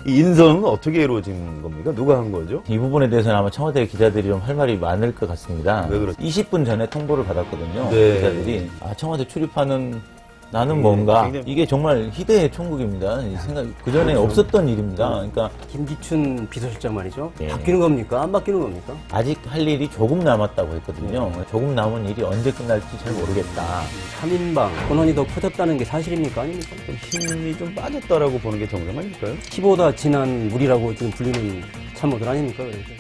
이 인선은 어떻게 이루어진 겁니까? 누가 한 거죠? 이 부분에 대해서는 아마 청와대 기자들이 좀 할 말이 많을 것 같습니다. 왜 그렇죠? 20분 전에 통보를 받았거든요. 네. 기자들이. 청와대 출입하는 나는 뭔가 굉장히... 이게 정말 희대의 천국입니다. 이 생각 그 전에 그렇죠. 없었던 일입니다. 그러니까 김기춘 비서실장 말이죠. 예. 바뀌는 겁니까? 안 바뀌는 겁니까? 아직 할 일이 조금 남았다고 했거든요. 조금 남은 일이 언제 끝날지 잘 모르겠다. 3인방 권한이 더 커졌다는 게 사실입니까? 아닙니까? 힘이 좀 빠졌다라고 보는 게 정상 아닐까요? 키보다 진한 물이라고 지금 불리는 참모들 아닙니까? 그러니까.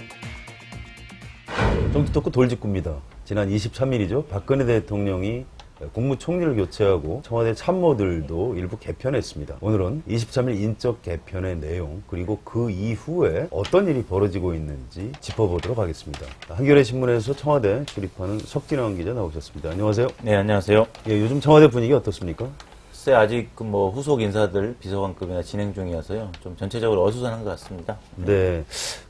정치 토크 돌직구입니다. 지난 23일이죠. 박근혜 대통령이 국무총리를 교체하고 청와대 참모들도 일부 개편했습니다. 오늘은 23일 인적 개편의 내용 그리고 그 이후에 어떤 일이 벌어지고 있는지 짚어보도록 하겠습니다. 한겨레 신문에서 청와대 출입하는 석진원 기자 나오셨습니다. 안녕하세요. 네, 안녕하세요. 예, 요즘 청와대 분위기 어떻습니까? 글쎄 아직 뭐 후속 인사들 비서관급이나 진행 중이어서요. 좀 전체적으로 어수선한 것 같습니다. 네.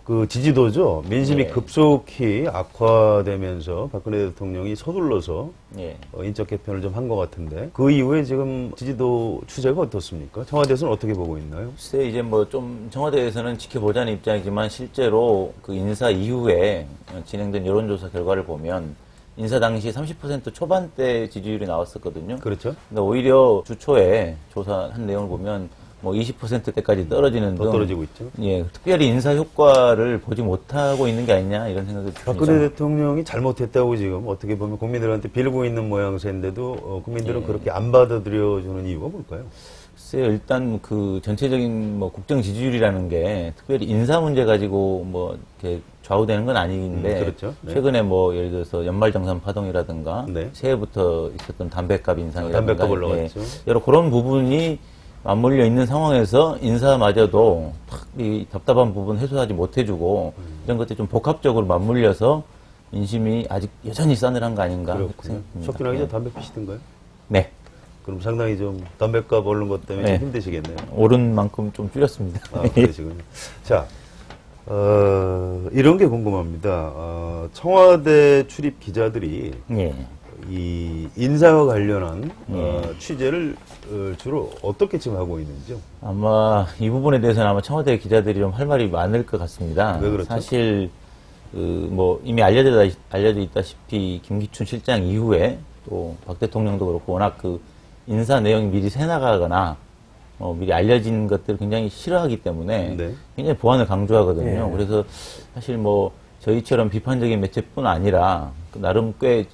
그 지지도죠. 민심이 네. 급속히 악화되면서 박근혜 대통령이 서둘러서 예. 인적 개편을 좀 한 것 같은데 그 이후에 지금 지지도 추세가 어떻습니까? 청와대에서는 어떻게 보고 있나요? 글쎄 이제 뭐 좀 청와대에서는 지켜보자는 입장이지만 실제로 그 인사 이후에 진행된 여론조사 결과를 보면 인사 당시 30% 초반대 지지율이 나왔었거든요. 그렇죠. 근데 오히려 주초에 조사한 내용을 보면 뭐 20%대까지 떨어지는 등 떨어지고 있죠. 예, 특별히 인사 효과를 보지 못하고 있는 게 아니냐 이런 생각이 듭니다. 박근혜 대통령이 잘못했다고 지금 어떻게 보면 국민들한테 빌고 있는 모양새인데도 국민들은 예. 그렇게 안 받아들여주는 이유가 뭘까요? 글쎄요, 일단 그 전체적인 뭐 국정 지지율이라는 게 특별히 인사 문제 가지고 뭐 이렇게 좌우되는 건 아닌데 그렇죠. 네. 최근에 뭐 예를 들어서 연말정산 파동이라든가 네. 새해부터 있었던 담배값 인상이라든가 담배값 올라갔죠. 여러 그런 부분이 맞물려 있는 상황에서 인사마저도 탁 이 답답한 부분 해소하지 못해주고 이런 것들이 좀 복합적으로 맞물려서 민심이 아직 여전히 싸늘한 거 아닌가 그렇군요. 생각합니다. 석진아 기자 담배 피시던가요? 네. 그럼 상당히 좀 담배값 오른 것 때문에 네. 좀 힘드시겠네요. 오른 만큼 좀 줄였습니다. 그러시군요. 자, 이런 게 궁금합니다. 청와대 출입 기자들이 예. 이 인사와 관련한 취재를 주로 어떻게 지금 하고 있는지요? 아마 이 부분에 대해서는 아마 청와대 기자들이 좀 할 말이 많을 것 같습니다. 왜 그렇죠? 사실 뭐 이미 알려져 있다시피 김기춘 실장 이후에 또 박 대통령도 그렇고 워낙 그 인사 내용이 미리 새나가거나 미리 알려진 것들을 굉장히 싫어하기 때문에 네. 굉장히 보안을 강조하거든요. 네. 그래서 사실 뭐 저희처럼 비판적인 매체뿐 아니라 나름 꽤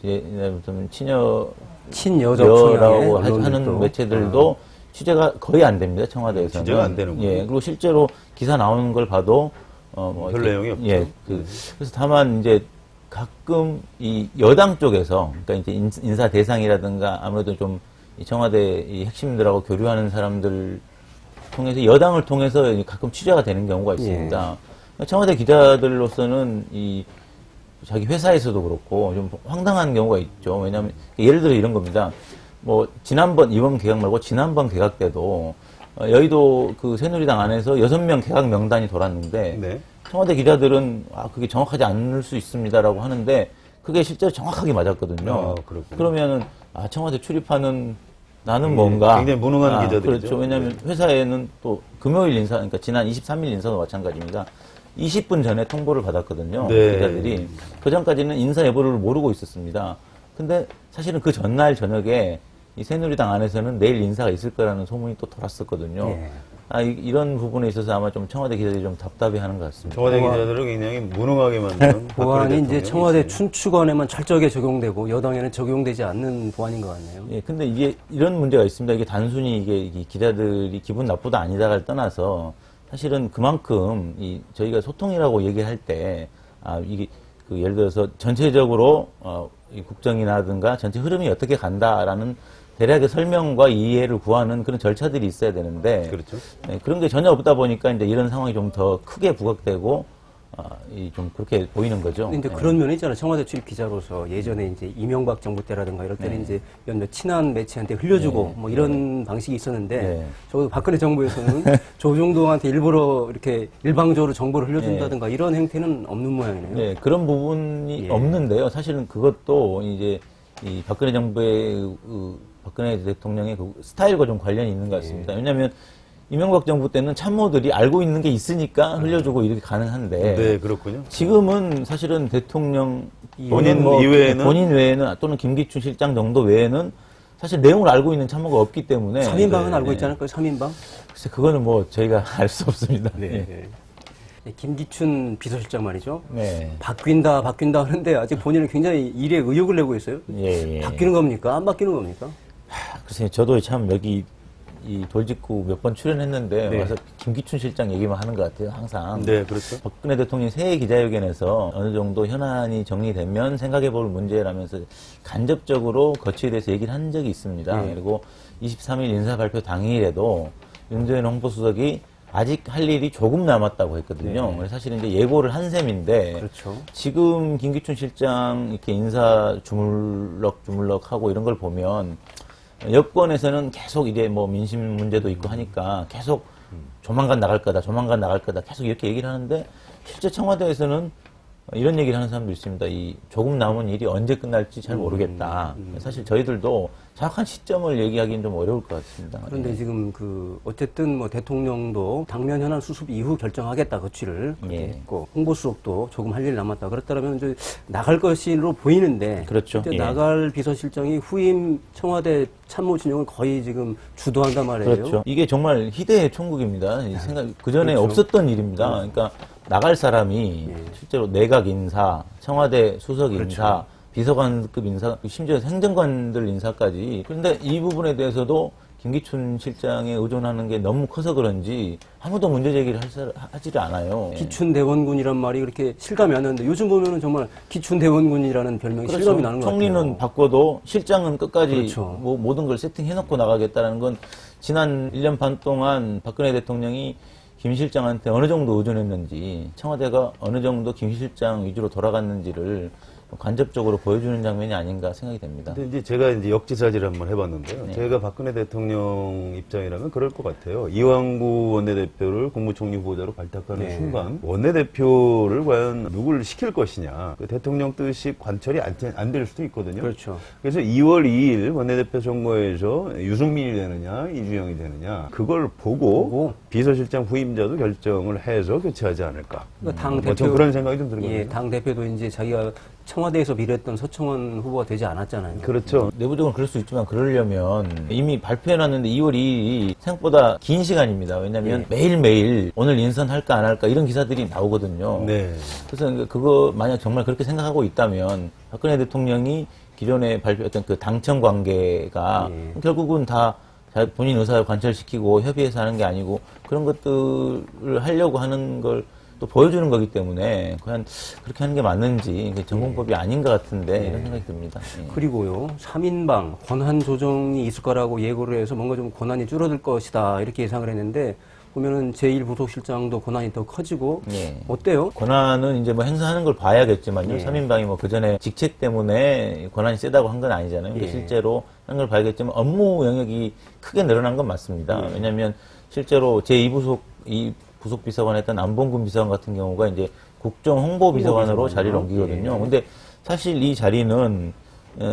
친여적 여라고 성향의 하는 매체들도 취재가 거의 안 됩니다. 청와대에서는. 취재가 안 되는군요. 예. 그리고 실제로 기사 나오는 걸 봐도 별 내용이 없죠. 예. 그래서 다만 이제 가끔 이 여당 쪽에서 그러니까 이제 인사 대상이라든가 아무래도 좀 이 청와대 이 핵심들하고 교류하는 사람들 통해서 여당을 통해서 가끔 취재가 되는 경우가 있습니다. 예. 청와대 기자들로서는 이 자기 회사에서도 그렇고 좀 황당한 경우가 있죠. 왜냐하면 예를 들어 이런 겁니다. 뭐 지난번 이번 개각 말고 지난번 개각 때도 여의도 그 새누리당 안에서 6명 개각 명단이 돌았는데 네. 청와대 기자들은 그게 정확하지 않을 수 있습니다라고 하는데 그게 실제로 정확하게 맞았거든요. 그러면은 청와대 출입하는 나는 뭔가 굉장히 무능한 기자들이죠. 그렇죠. 왜냐하면 회사에는 또 금요일 인사, 그러니까 지난 23일 인사도 마찬가지입니다. 20분 전에 통보를 받았거든요. 네. 기자들이. 그 전까지는 인사 여부를 모르고 있었습니다. 근데 사실은 그 전날 저녁에 이 새누리당 안에서는 내일 인사가 있을 거라는 소문이 또 돌았었거든요. 예. 이런 부분에 있어서 아마 좀 청와대 기자들이 좀 답답해하는 것 같습니다. 청와대 기자들을 굉장히 무능하게 만든 보안이 이제 청와대 춘추관에만 철저하게 적용되고 여당에는 적용되지 않는 보안인 것 같네요. 예, 근데 이게 이런 문제가 있습니다. 이게 단순히 이게 기자들이 기분 나쁘다 아니다를 떠나서 사실은 그만큼 저희가 소통이라고 얘기할 때 이게 그 예를 들어서 전체적으로 이 국정이라든가 전체 흐름이 어떻게 간다라는 대략의 설명과 이해를 구하는 그런 절차들이 있어야 되는데 그렇죠. 네, 그런 게 전혀 없다 보니까 이제 이런 상황이 좀 더 크게 부각되고 좀 그렇게 보이는 거죠. 근데 네. 그런 면이 있잖아요. 청와대 출입 기자로서 예전에 이제 이명박 정부 때라든가 이럴 때는 네. 이제 몇몇 친한 매체한테 흘려주고 네. 뭐 이런 방식이 있었는데 네. 적어도 박근혜 정부에서는 조중동한테 일부러 이렇게 일방적으로 정보를 흘려준다든가 이런 행태는 없는 모양이네요. 네, 그런 부분이 없는데요. 사실은 그것도 이제 이 박근혜 정부의 박근혜 대통령의 그 스타일과 좀 관련이 있는 것 같습니다. 왜냐하면 이명박 정부 때는 참모들이 알고 있는 게 있으니까 흘려주고 이렇게 가능한데 네, 그렇군요. 지금은 사실은 대통령 본인 또는 이외에는? 본인 외에는 또는 김기춘 실장 정도 외에는 사실 내용을 알고 있는 참모가 없기 때문에 3인방은 네, 알고 네. 있지 않을까요? 3인방? 글쎄 그거는 뭐 저희가 알 수 없습니다. 네. 김기춘 비서실장 말이죠. 네. 바뀐다 하는데 아직 본인은 굉장히 일에 의욕을 내고 있어요. 예, 예. 바뀌는 겁니까? 안 바뀌는 겁니까? 글쎄 저도 참 여기 이 돌직구 몇 번 출연했는데 네. 와서 김기춘 실장 얘기만 하는 것 같아요. 항상. 네, 그렇죠. 박근혜 대통령이 새해 기자회견에서 어느 정도 현안이 정리되면 생각해볼 문제라면서 간접적으로 거치에 대해서 얘기를 한 적이 있습니다. 네. 그리고 23일 인사발표 당일에도 윤석열 홍보수석이 아직 할 일이 조금 남았다고 했거든요. 네. 그래서 사실 이제 예고를 한 셈인데 그렇죠. 지금 김기춘 실장 이렇게 인사 주물럭 하고 이런 걸 보면 여권에서는 계속 이제 뭐 민심 문제도 있고 하니까 계속 조만간 나갈 거다 계속 이렇게 얘기를 하는데 실제 청와대에서는 이런 얘기를 하는 사람도 있습니다. 이 조금 남은 일이 언제 끝날지 잘 모르겠다. 사실 저희들도 정확한 시점을 얘기하기는 좀 어려울 것 같습니다. 그런데 예. 지금 어쨌든 뭐 대통령도 당면 현안 수습 이후 결정하겠다 거취를 그렇게 예. 했고 홍보수석도 조금 할 일 남았다. 그렇다면 이제 나갈 것으로 보이는데 그렇죠. 이제 예. 나갈 비서실장이 후임 청와대 참모 진영을 거의 지금 주도한단 말이에요. 그렇죠. 이게 정말 희대의 천국입니다. 이 생각 그 전에 그렇죠. 없었던 일입니다. 그러니까 나갈 사람이 예. 실제로 내각 인사, 청와대 수석 그렇죠. 인사, 비서관급 인사, 심지어 행정관들 인사까지. 그런데 이 부분에 대해서도 김기춘 실장에 의존하는 게 너무 커서 그런지 아무도 문제 제기를 하지를 않아요. 기춘대원군이란 말이 그렇게 실감이 안 나는데 요즘 보면은 정말 기춘대원군이라는 별명이 그렇죠. 실감이 나는 것 같아요. 총리는 바꿔도 실장은 끝까지 그렇죠. 뭐 모든 걸 세팅해놓고 나가겠다는 건 지난 1년 반 동안 박근혜 대통령이 김 실장한테 어느 정도 의존했는지 청와대가 어느 정도 김 실장 위주로 돌아갔는지를 간접적으로 보여주는 장면이 아닌가 생각이 됩니다. 근데 이제 제가 이제 역지사지를 한번 해봤는데요. 네. 제가 박근혜 대통령 입장이라면 그럴 것 같아요. 이완구 원내대표를 국무총리 후보자로 발탁하는 네. 순간 원내대표를 과연 누굴 시킬 것이냐. 그 대통령 뜻이 관철이 안 될 수도 있거든요. 그렇죠. 그래서 2월 2일 원내대표 선거에서 유승민이 되느냐 이주영이 되느냐 그걸 보고 비서실장 후임자도 결정을 해서 교체하지 않을까. 그러니까 당 뭐 대표 전 그런 생각이 좀 들거든요. 예, 당 대표도 이제 자기가 청와대에서 미래했던 서청원 후보가 되지 않았잖아요. 그렇죠. 내부적으로 그럴 수 있지만 그러려면 이미 발표해놨는데 2월 2일이 생각보다 긴 시간입니다. 왜냐하면 매일매일 오늘 인선할까 안 할까 이런 기사들이 나오거든요. 네. 그래서 그거 만약 정말 그렇게 생각하고 있다면 박근혜 대통령이 기존에 발표했던 그 당청 관계가 결국은 다 본인 의사를 관철시키고 협의해서 하는 게 아니고 그런 것들을 하려고 하는 걸 또 보여주는 거기 때문에 과연 그렇게 하는 게 맞는지 전공법이 아닌 것 같은데 이런 생각이 듭니다. 예. 그리고요, 3인방 권한 조정이 있을 거라고 예고를 해서 뭔가 좀 권한이 줄어들 것이다 이렇게 예상을 했는데 보면은 제1부속실장도 권한이 더 커지고 예. 어때요? 권한은 이제 뭐 행사하는 걸 봐야겠지만요. 예. 3인방이 뭐 그 전에 직책 때문에 권한이 세다고 한 건 아니잖아요. 근데 예. 실제로 하는 걸 봐야겠지만 업무 영역이 크게 늘어난 건 맞습니다. 왜냐하면 실제로 제2부속 부속 비서관 했던 안봉근 비서관 같은 경우가 이제 국정홍보비서관으로 자리를 옮기거든요. 근데 사실 이 자리는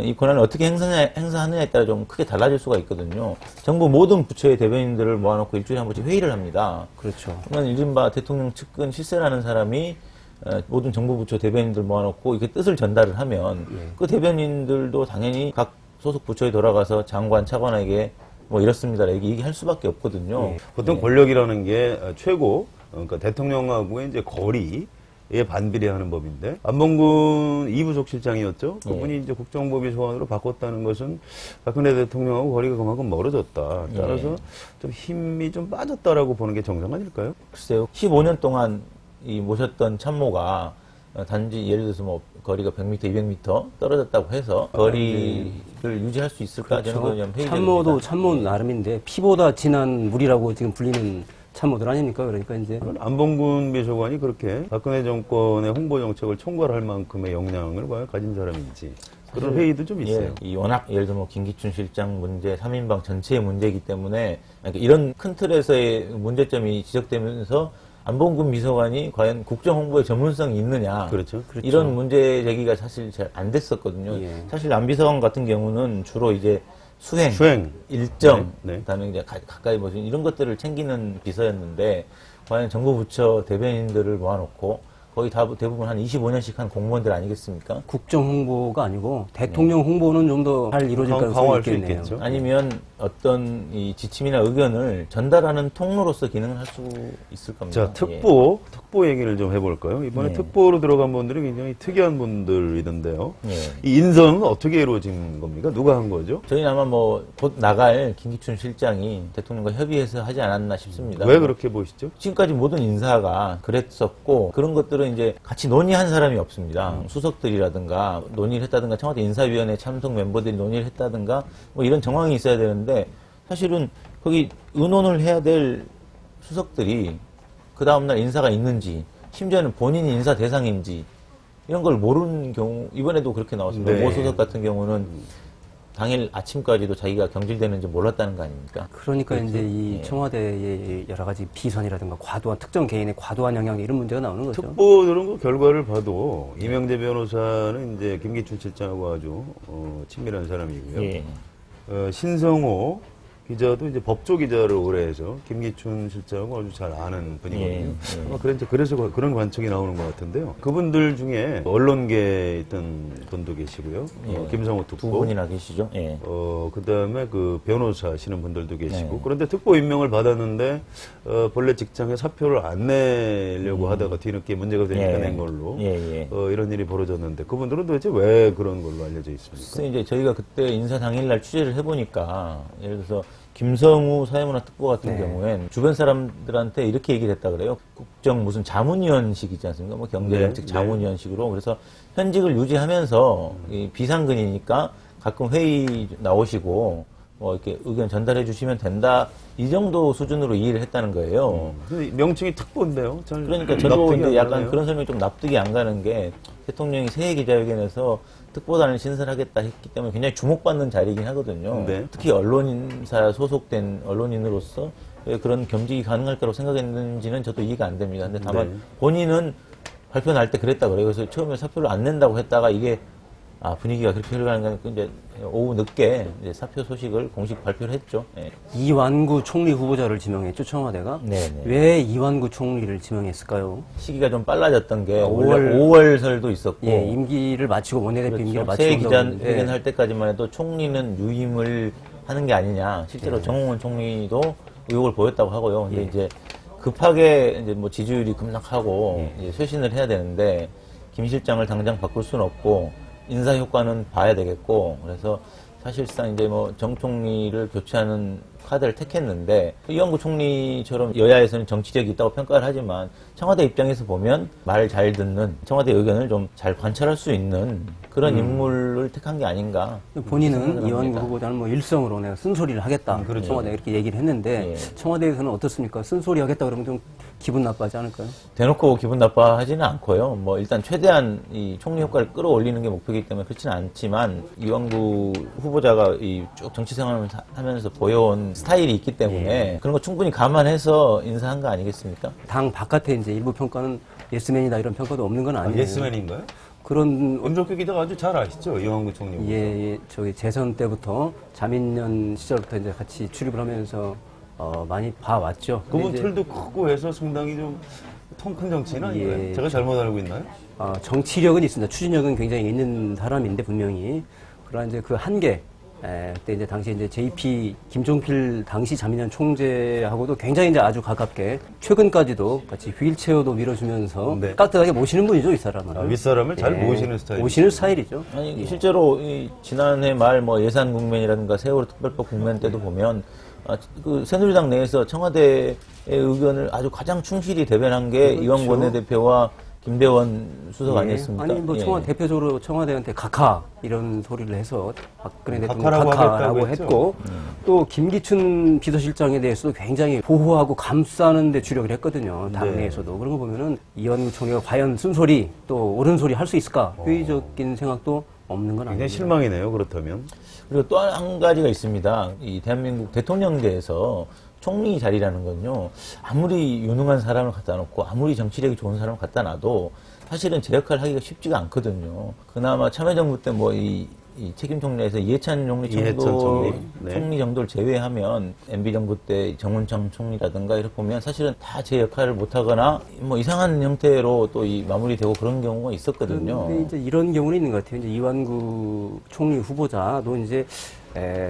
이 권한을 어떻게 행사하느냐에 따라 좀 크게 달라질 수가 있거든요. 정부 모든 부처의 대변인들을 모아놓고 일주일에 한 번씩 회의를 합니다. 그렇죠. 그러면 이른바 대통령 측근 실세라는 사람이 모든 정부 부처 대변인들 모아놓고 이렇게 뜻을 전달을 하면 그 대변인들도 당연히 각 소속 부처에 돌아가서 장관, 차관에게 뭐 이렇습니다. 이렇게 얘기할 수밖에 없거든요. 보통 권력이라는 게 최고, 그러니까 대통령하고의 이제 거리에 반비례하는 법인데, 안봉근 2부속 실장이었죠. 그분이 이제 국정보비서관으로 바꿨다는 것은 박근혜 대통령하고 거리가 그만큼 멀어졌다. 따라서 좀 힘이 좀 빠졌다라고 보는 게 정상 아닐까요? 글쎄요. 15년 동안 이 모셨던 참모가 단지 예를 들어서 뭐 거리가 100m, 200m 떨어졌다고 해서 거리를 유지할 수 있을까? 저는 그건 좀 회의적입니다. 참모도 참모 나름인데 피보다 진한 물이라고 지금 불리는 참모들 아닙니까? 그러니까 이제 안봉근 비서관이 그렇게 박근혜 정권의 홍보 정책을 총괄할 만큼의 역량을 과연 가진 사람인지 그런 회의도 좀 있어요. 이 워낙 예를 들면 뭐 김기춘 실장 문제, 3인방 전체의 문제이기 때문에 그러니까 이런 큰 틀에서의 문제점이 지적되면서 안봉근 비서관이 과연 국정홍보에 전문성이 있느냐. 그렇죠. 이런 문제 제기가 사실 잘 안 됐었거든요. 예. 사실 안 비서관 같은 경우는 주로 이제 수행, 일정, 네, 네. 그다음에 이제 가까이 보신 이런 것들을 챙기는 비서였는데 과연 정부 부처 대변인들을 모아놓고 거의 대부분 한 25년씩 한 공무원들 아니겠습니까? 국정 홍보가 아니고 대통령 홍보는 좀 더 잘 이루어질 가능성이 강화할 수 있겠네요. 있겠죠. 아니면 어떤 이 지침이나 의견을 전달하는 통로로서 기능을 할 수 있을 겁니다. 자, 특보 얘기를 좀 해볼까요? 이번에 예. 특보로 들어간 분들이 굉장히 특이한 분들이던데요. 예. 이 인선은 어떻게 이루어진 겁니까? 누가 한 거죠? 저희는 아마 뭐 곧 나갈 김기춘 실장이 대통령과 협의해서 하지 않았나 싶습니다. 왜 그렇게 보시죠? 지금까지 모든 인사가 그랬었고 그런 것들은 이제 같이 논의한 사람이 없습니다. 수석들이라든가 논의를 했다든가 청와대 인사위원회 참석 멤버들이 논의를 했다든가 뭐 이런 정황이 있어야 되는데 사실은 거기 의논을 해야 될 수석들이 그 다음날 인사가 있는지 심지어는 본인이 인사 대상인지 이런 걸 모르는 경우 이번에도 그렇게 나왔습니다. 네. 모 수석 같은 경우는 당일 아침까지도 자기가 경질되는지 몰랐다는 거 아닙니까? 그러니까 이제 이 예. 청와대의 여러 가지 비선이라든가 과도한 특정 개인의 과도한 영향 이런 문제가 나오는 거죠. 특보 이런 거 결과를 봐도 이명재 변호사는 이제 김기춘 실장하고 아주 친밀한 사람이고요. 예. 신성호 기자도 이제 법조 기자를 오래 해서 김기춘 실장하고 아주 잘 아는 분이거든요. 예. 아마 그래서 그런 관측이 나오는 것 같은데요. 그분들 중에 언론계에 있던 분도 계시고요. 예. 김성호 두 특보. 분이나 계시죠? 예. 그 다음에 그 변호사 하시는 분들도 계시고. 네. 그런데 특보 임명을 받았는데, 본래 직장에 사표를 안 내려고 하다가 뒤늦게 문제가 되니까 예. 낸 걸로. 예, 예. 이런 일이 벌어졌는데, 그분들은 도대체 왜 그런 걸로 알려져 있습니까? 그래서 이제 저희가 그때 인사 당일날 취재를 해보니까 예를 들어서 김성우 사회문화 특보 같은 네. 경우엔 주변 사람들한테 이렇게 얘기를 했다 그래요. 국정 무슨 자문위원식 있지 않습니까? 뭐 경제정책 네, 자문위원식으로. 그래서 현직을 유지하면서 이 비상근이니까 가끔 회의 나오시고 뭐 이렇게 의견 전달해 주시면 된다. 이 정도 수준으로 이해를 했다는 거예요. 근데 명칭이 특보인데요. 잘 그러니까 저도 납득이 이제 안 약간 가네요. 그런 설명이 좀 납득이 안 가는 게 대통령이 새해 기자회견에서 특보단을 신설하겠다 했기 때문에 굉장히 주목받는 자리이긴 하거든요. 네. 특히 언론사에 소속된 언론인으로서 왜 그런 겸직이 가능할 거라고 생각했는지는 저도 이해가 안 됩니다. 근데 다만 네. 본인은 발표 날 때 그랬다 그래요. 그래서 처음에 사표를 안 낸다고 했다가 이게 분위기가 그렇게 흘러가는 건 이제 오후 늦게 이제 사표 소식을 공식 발표를 했죠. 예. 이완구 총리 후보자를 지명했죠, 청와대가. 네네. 왜 이완구 총리를 지명했을까요? 시기가 좀 빨라졌던 게 5월 5월설도 있었고 예, 임기를 마치고 원내대표 임기를 그렇죠. 새해 마치고 기자회견 할 때까지만 해도 총리는 유임을 하는 게 아니냐. 실제로 정홍원 총리도 의혹을 보였다고 하고요. 근데 이제 급하게 이제 뭐 지지율이 급락하고 이제 쇄신을 해야 되는데 김 실장을 당장 바꿀 수는 없고 인사 효과는 봐야 되겠고 그래서 사실상 이제 뭐 정 총리를 교체하는 카드를 택했는데 이완구 총리처럼 여야에서는 정치력이 있다고 평가를 하지만 청와대 입장에서 보면 말 잘 듣는 청와대 의견을 좀 잘 관찰할 수 있는 그런 인물을 택한 게 아닌가. 본인은 생각을 이완구 합니다. 후보자는 뭐 일성으로 내가 쓴소리를 하겠다. 그렇죠. 청와대가 이렇게 얘기를 했는데 예. 청와대에서는 어떻습니까? 쓴소리 하겠다 그러면 좀 기분 나빠하지 않을까요? 대놓고 기분 나빠하지는 않고요. 뭐 일단 최대한 이 총리 효과를 끌어올리는 게 목표이기 때문에 그렇지는 않지만 이완구 후보자가 이 쭉 정치 생활을 하면서 보여온 스타일이 있기 때문에 그런 거 충분히 감안해서 인사한 거 아니겠습니까? 당 바깥에 이제 일부 평가는 예스맨이다 이런 평가도 없는 건 아니에요. 예스맨인가요? 그런 임종규 기자가 아주 잘 아시죠? 이완구 총리. 예, 저기 재선 때부터 자민련 시절부터 이제 같이 출입을 하면서 많이 봐왔죠. 근데 그분 이제, 틀도 크고 해서 상당히 좀 통 큰 정치인 아닌가요? 예. 제가 잘못 알고 있나요? 정치력은 있습니다. 추진력은 굉장히 있는 사람인데 분명히 그러나 이제 그 한계 그때 이제 당시 이제 JP 김종필 당시 자민련 총재하고도 굉장히 이제 아주 가깝게 최근까지도 같이 휠체어도 밀어주면서 네. 깍듯하게 모시는 분이죠, 이 사람은. 윗사람을 잘 모시는 스타일. 모시는 스타일이죠. 아니 실제로 이 지난해 말 뭐 예산 국면이라든가 세월호 특별법 국면 때도 보면 그 새누리당 내에서 청와대의 의견을 아주 가장 충실히 대변한 게 그렇죠. 이완구 원내대표와 김대원 수석 예. 아니었습니까? 아니 뭐 예. 대표적으로 청와대한테 각하 이런 소리를 해서 박근혜 대통령 각하라고 각하라고 하겠다고 했고 또 김기춘 비서실장에 대해서도 굉장히 보호하고 감싸는 데 주력을 했거든요. 당내에서도. 그런 거 보면은 이완구 총리가 과연 쓴소리 또 옳은 소리 할 수 있을까? 회의적인 생각도 없는 건 굉장히 아니에요. 실망이네요. 그렇다면. 그리고 또 한 가지가 있습니다. 이 대한민국 대통령제에서 총리 자리라는 건요, 아무리 유능한 사람을 갖다 놓고, 아무리 정치력이 좋은 사람을 갖다 놔도, 사실은 제 역할을 하기가 쉽지가 않거든요. 그나마 참여정부 때 뭐 이 책임 총리에서 이해찬 총리 총리 정도를 제외하면 MB 정부 때 정운청 총리라든가 이렇게 보면 사실은 다 제 역할을 못하거나 뭐 이상한 형태로 또 이 마무리되고 그런 경우가 있었거든요. 근데 이제 이런 경우는 있는 것 같아요. 이제 이완구 총리 후보자도 이제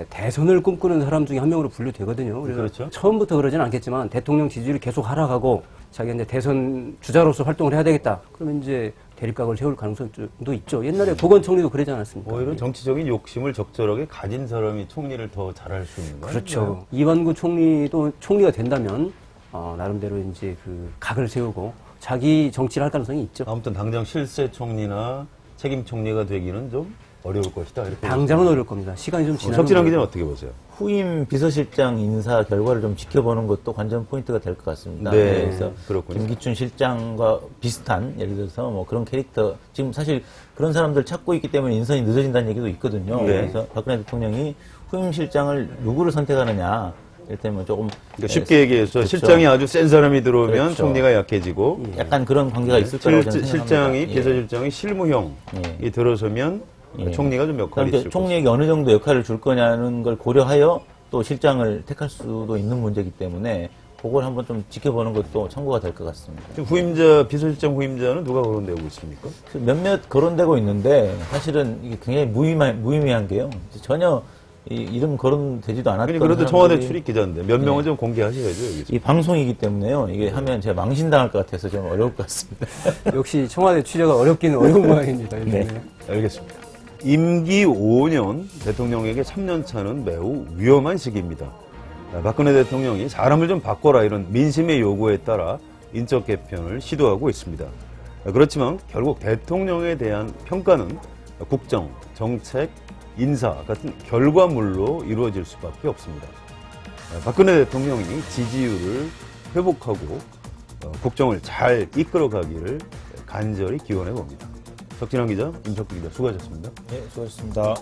대선을 꿈꾸는 사람 중에 한 명으로 분류되거든요. 그래서 그렇죠. 처음부터 그러지는 않겠지만 대통령 지지율이 계속 하락하고 자기가 이제 대선 주자로서 활동을 해야 되겠다. 그러면 이제 대립각을 세울 가능성도 있죠. 옛날에 보건 총리도 그러지 않았습니까? 오히려 정치적인 욕심을 적절하게 가진 사람이 총리를 더 잘할 수 있는 거예요. 그렇죠. 이완구 총리도 총리가 된다면 나름대로 이제 그 각을 세우고 자기 정치를 할 가능성이 있죠. 아무튼 당장 실세 총리나 책임 총리가 되기는 좀 어려울 것이다. 이렇게 당장은 어려울 겁니다. 시간이 좀 지나면. 석진환 기자는 어떻게 보세요? 후임 비서실장 인사 결과를 좀 지켜보는 것도 관전 포인트가 될 것 같습니다. 네, 그래서 그렇군요. 김기춘 실장과 비슷한 예를 들어서 뭐 그런 캐릭터 지금 사실 그런 사람들 찾고 있기 때문에 인선이 늦어진다는 얘기도 있거든요. 네. 그래서 박근혜 대통령이 후임 실장을 누구를 선택하느냐 이를테면 조금 그러니까 쉽게 얘기해서 그렇죠. 실장이 아주 센 사람이 들어오면 그렇죠. 총리가 약해지고 약간 그런 관계가 있을 거라고 저는 생각합니다. 실장이 예. 비서실장이 실무형이 들어서면 총리가 좀 역할이 있을 총리에게 어느 정도 역할을 줄 거냐는 걸 고려하여 또 실장을 택할 수도 있는 문제이기 때문에 그걸 한번 좀 지켜보는 것도 참고가 될 것 같습니다. 지금 후임자, 비서실장 후임자는 누가 거론되고 있습니까? 몇몇 거론되고 있는데 사실은 이게 굉장히 무의미한 게요. 전혀 이름 거론되지도 않았던 그래도 청와대 사람들이 출입 기자인데 몇 명은 좀 공개하셔야죠, 여기서. 이 방송이기 때문에요. 이게 하면 제가 망신당할 것 같아서 좀 어려울 것 같습니다. 역시 청와대 취재가 어렵기는 어려운 모양입니다. 네. 알겠습니다. 임기 5년 대통령에게 3년 차는 매우 위험한 시기입니다. 박근혜 대통령이 사람을 좀 바꿔라 이런 민심의 요구에 따라 인적 개편을 시도하고 있습니다. 그렇지만 결국 대통령에 대한 평가는 국정, 정책, 인사 같은 결과물로 이루어질 수밖에 없습니다. 박근혜 대통령이 지지율을 회복하고 국정을 잘 이끌어가기를 간절히 기원해 봅니다. 석진환 기자, 임석규 기자 수고하셨습니다. 네, 수고하셨습니다.